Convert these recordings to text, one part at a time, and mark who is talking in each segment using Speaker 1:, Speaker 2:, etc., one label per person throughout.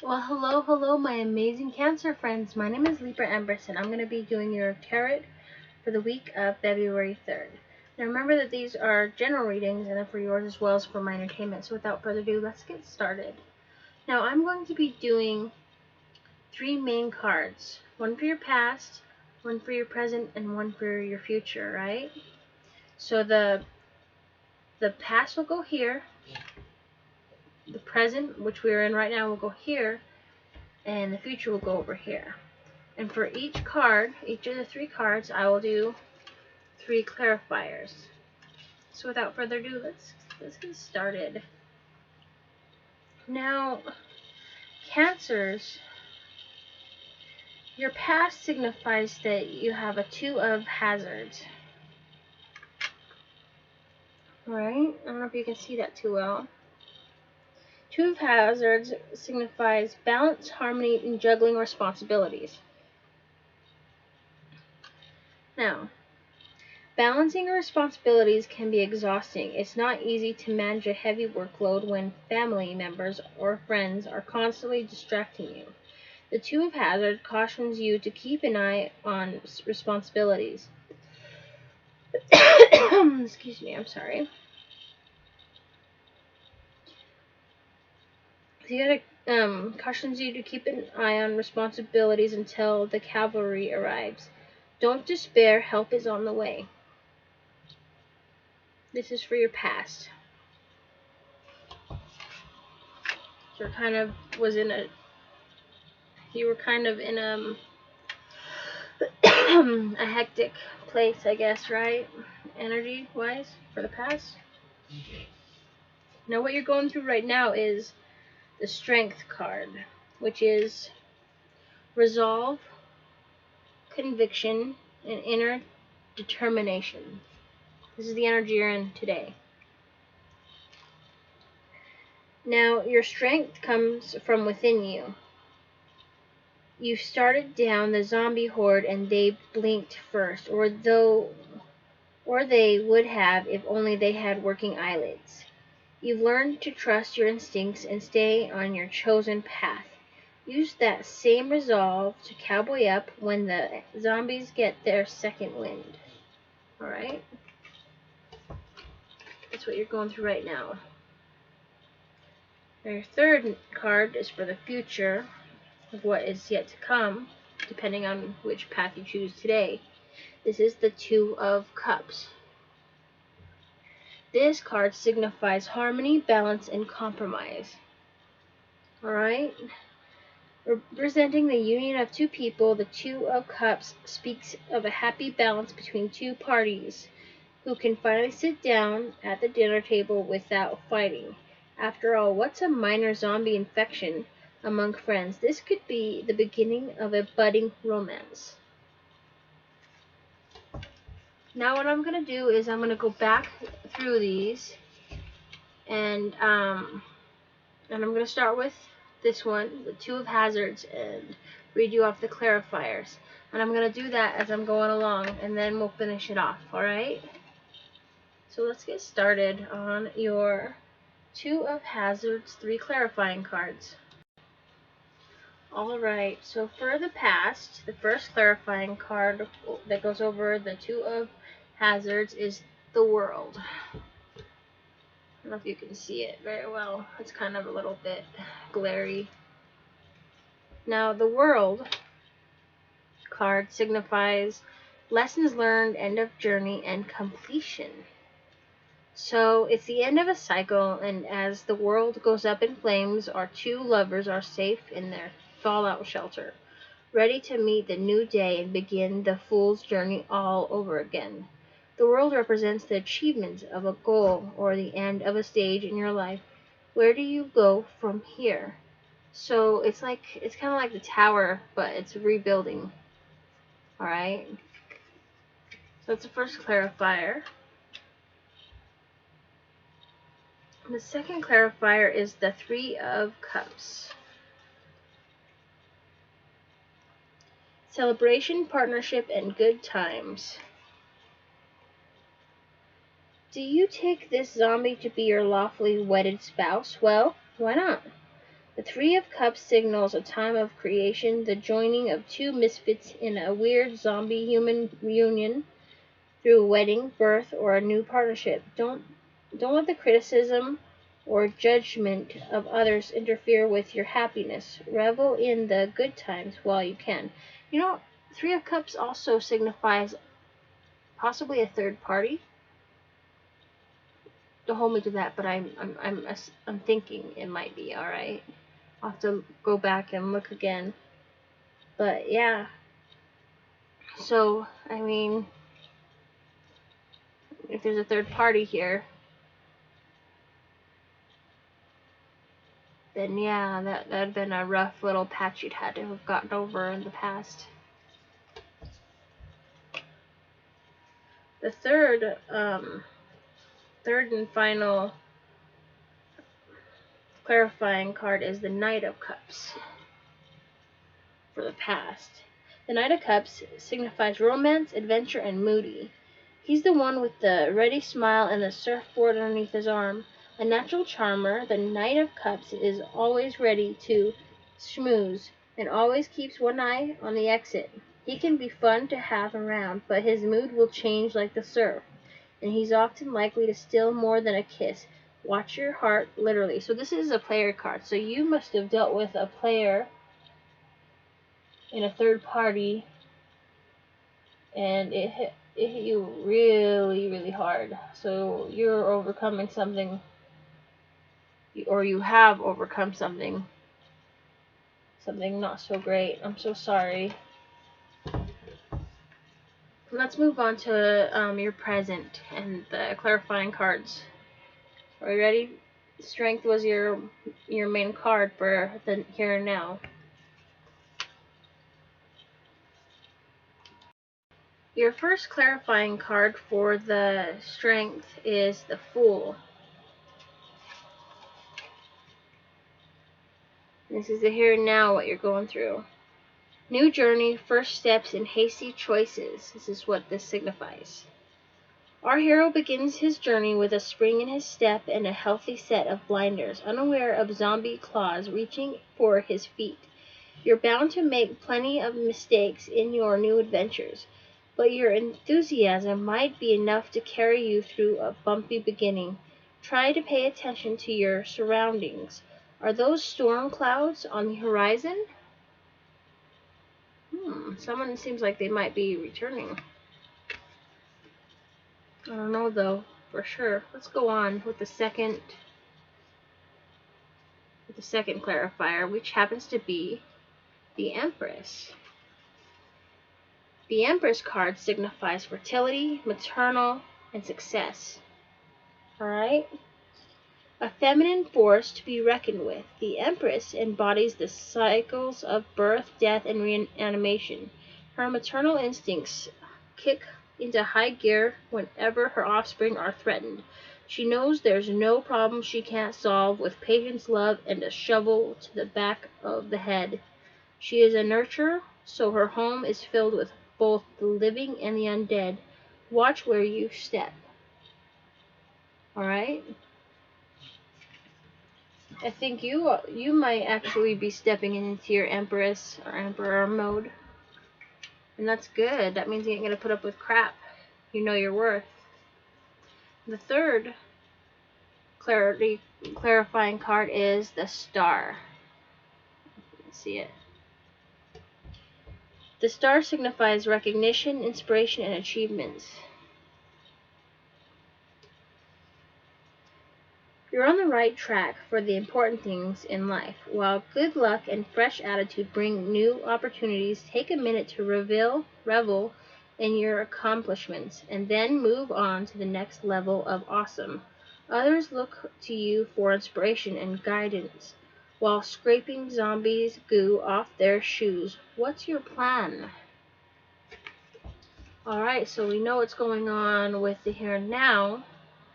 Speaker 1: Well, hello, my amazing Cancer friends. My name is Libra Empress, and I'm going to be doing your tarot for the week of February 3rd. Now, remember that these are general readings, and they're for yours as well as for my entertainment. So, without further ado, let's get started. Now, I'm going to be doing three main cards: one for your past, one for your present, and one for your future. Right? So the past will go here. The present, which we are in right now, will go here, and the future will go over here. And for each card, each of the three cards, I will do three clarifiers. So without further ado, let's get started. Now, Cancers, your past signifies that you have a two of hazards. Right? I don't know if you can see that too well. Two of hazards signifies balance, harmony, and juggling responsibilities. Now, balancing responsibilities can be exhausting. It's not easy to manage a heavy workload when family members or friends are constantly distracting you. The Two of Hazard cautions you to keep an eye on responsibilities. Excuse me, I'm sorry. The other cautions you to keep an eye on responsibilities until the cavalry arrives. Don't despair, help is on the way. This is for your past. You were kind of in a hectic place, I guess, right? Energy wise, for the past. Now, what you're going through right now is the Strength card, which is resolve, conviction, and inner determination. This is the energy you're in today. Now, your strength comes from within you. You started down the zombie horde and they blinked first, or they would have if only they had working eyelids. You've learned to trust your instincts and stay on your chosen path. Use that same resolve to cowboy up when the zombies get their second wind. Alright? That's what you're going through right now. Now, your third card is for the future of what is yet to come, depending on which path you choose today. This is the Two of Cups. This card signifies harmony, balance, and compromise. Alright? Representing the union of two people, the Two of Cups speaks of a happy balance between two parties who can finally sit down at the dinner table without fighting. After all, what's a minor zombie infection among friends? This could be the beginning of a budding romance. Now what I'm going to do is I'm going to go back through these and I'm going to start with this one, the Two of Hazards, and read you off the clarifiers. And I'm going to do that as I'm going along, and then we'll finish it off, alright? So let's get started on your Two of Hazards, three clarifying cards. Alright, so for the past, the first clarifying card that goes over the Two of Hazards is the World. I don't know if you can see it very well. It's kind of a little bit glary. Now, the World card signifies lessons learned, end of journey, and completion. So it's the end of a cycle, and as the world goes up in flames, our two lovers are safe in their fallout shelter, ready to meet the new day and begin the fool's journey all over again. The world represents the achievement of a goal or the end of a stage in your life. Where do you go from here? So it's kind of like the tower, but it's rebuilding. Alright? So that's the first clarifier. The second clarifier is the Three of Cups. Celebration, partnership, and good times. Do you take this zombie to be your lawfully wedded spouse? Well, why not? The Three of Cups signals a time of creation, the joining of two misfits in a weird zombie-human reunion through a wedding, birth, or a new partnership. Don't let the criticism or judgment of others interfere with your happiness. Revel in the good times while you can. You know, Three of Cups also signifies possibly a third party. Don't hold me to that, but I'm thinking it might be. All right, I'll have to go back and look again. But yeah, so I mean, if there's a third party here, then yeah, that'd been a rough little patch you'd had to have gotten over in the past. The third and final clarifying card is the Knight of Cups for the past. The Knight of Cups signifies romance, adventure, and moody. He's the one with the ready smile and the surfboard underneath his arm. A natural charmer, the Knight of Cups is always ready to schmooze and always keeps one eye on the exit. He can be fun to have around, but his mood will change like the surf, and he's often likely to steal more than a kiss. Watch your heart, literally. So this is a player card. So you must have dealt with a player in a third party, and it hit you really, really hard. So you're overcoming something, or you have overcome something not so great. I'm so sorry. Let's move on to your present and the clarifying cards. Are you ready? Strength was your main card for the here and now. Your first clarifying card for the strength is the Fool. This is the here and now, what you're going through. New journey, first steps, and hasty choices. This is what this signifies. Our hero begins his journey with a spring in his step and a healthy set of blinders, unaware of zombie claws reaching for his feet. You're bound to make plenty of mistakes in your new adventures, but your enthusiasm might be enough to carry you through a bumpy beginning. Try to pay attention to your surroundings. Are those storm clouds on the horizon? Someone seems like they might be returning. I don't know though, for sure. Let's go on with the second clarifier, which happens to be the Empress. The Empress card signifies fertility, maternal, and success. Alright? A feminine force to be reckoned with, the Empress embodies the cycles of birth, death, and reanimation. Her maternal instincts kick into high gear whenever her offspring are threatened. She knows there's no problem she can't solve with patience, love, and a shovel to the back of the head. She is a nurturer, so her home is filled with both the living and the undead. Watch where you step. Alright? I think you might actually be stepping into your Empress or Emperor mode. And that's good. That means you ain't gonna put up with crap. You know your worth. The third clarifying card is the Star. Let's see it. The Star signifies recognition, inspiration, and achievements. You're on the right track for the important things in life. While good luck and fresh attitude bring new opportunities, take a minute to revel in your accomplishments, and then move on to the next level of awesome. Others look to you for inspiration and guidance while scraping zombies' goo off their shoes. What's your plan? Alright, so we know what's going on with the here and now,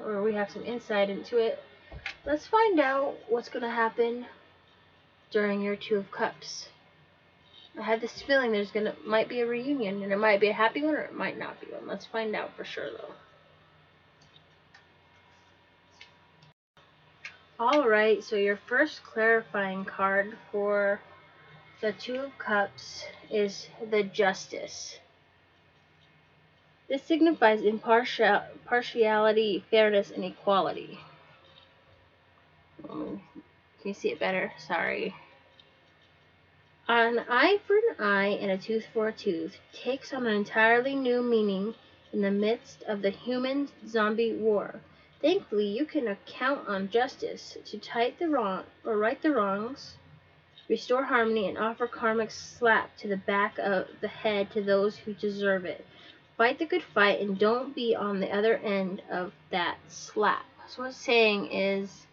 Speaker 1: or we have some insight into it. Let's find out what's going to happen during your Two of Cups. I have this feeling might be a reunion, and it might be a happy one, or it might not be one. Let's find out for sure, though. Alright, so your first clarifying card for the Two of Cups is the Justice. This signifies impartiality, fairness, and equality. Can you see it better? Sorry. An eye for an eye and a tooth for a tooth takes on an entirely new meaning in the midst of the human-zombie war. Thankfully, you can count on justice to right the wrongs, restore harmony, and offer karmic slap to the back of the head to those who deserve it. Fight the good fight and don't be on the other end of that slap. So what it's saying is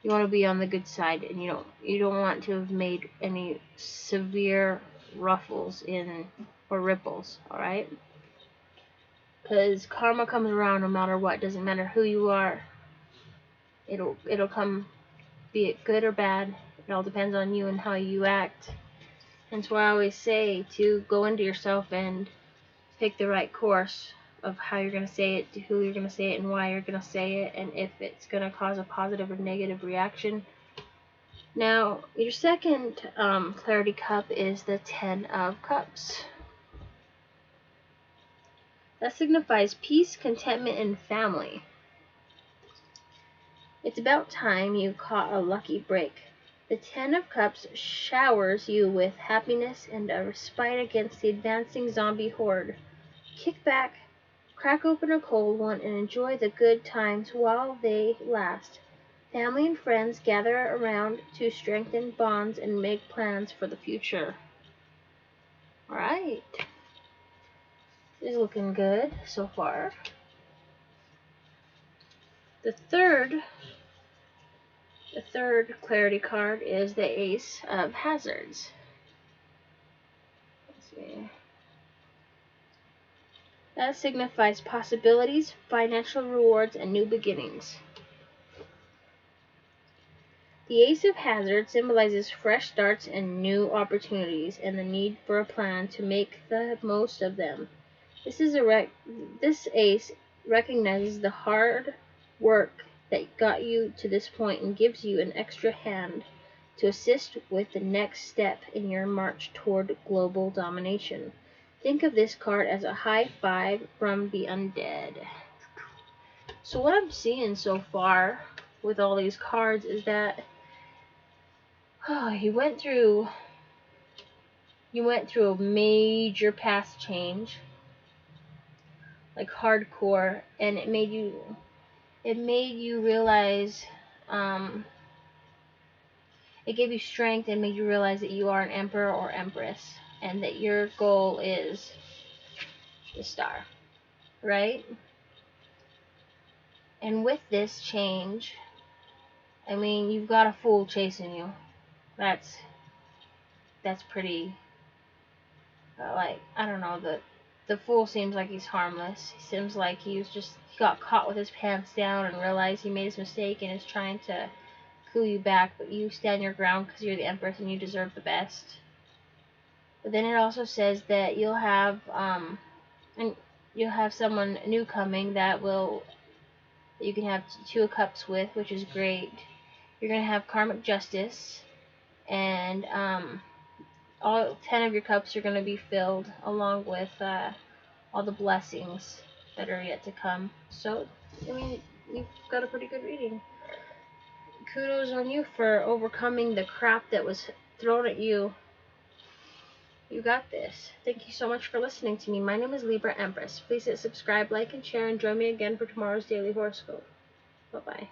Speaker 1: you want to be on the good side, and you don't want to have made any severe ruffles in or ripples, all right? Because karma comes around no matter what. Doesn't matter who you are. It'll come, be it good or bad. It all depends on you and how you act. That's why I always say to go into yourself and pick the right course of how you're going to say it, to who you're going to say it, and why you're going to say it, and if it's going to cause a positive or negative reaction. Now, your second clarity cup is the Ten of Cups. That signifies peace, contentment, and family. It's about time you caught a lucky break. The Ten of Cups showers you with happiness and a respite against the advancing zombie horde. Kick back, crack open a cold one, and enjoy the good times while they last. Family and friends gather around to strengthen bonds and make plans for the future. Alright. This is looking good so far. The third clarity card is the Ace of Hazards. Let's see. That signifies possibilities, financial rewards, and new beginnings. The Ace of Hazards symbolizes fresh starts and new opportunities, and the need for a plan to make the most of them. This ace recognizes the hard work that got you to this point and gives you an extra hand to assist with the next step in your march toward global domination. Think of this card as a high five from the undead. So what I'm seeing so far with all these cards is that you went through a major past change, like hardcore, and it made you realize, it gave you strength and made you realize that you are an emperor or empress, and that your goal is the star, right? And with this change, I mean, you've got a fool chasing you. That's pretty, like, I don't know, the fool seems like he's harmless. He seems like he got caught with his pants down and realized he made his mistake and is trying to clue you back, but you stand your ground because you're the Empress and you deserve the best. But then it also says that you'll have someone new coming that you can have Two of Cups with, which is great. You're gonna have karmic justice, and all 10 of your cups are gonna be filled, along with all the blessings that are yet to come. So, I mean, you've got a pretty good reading. Kudos on you for overcoming the crap that was thrown at you. You got this. Thank you so much for listening to me. My name is Libra Empress. Please hit subscribe, like, and share, and join me again for tomorrow's daily horoscope. Bye-bye.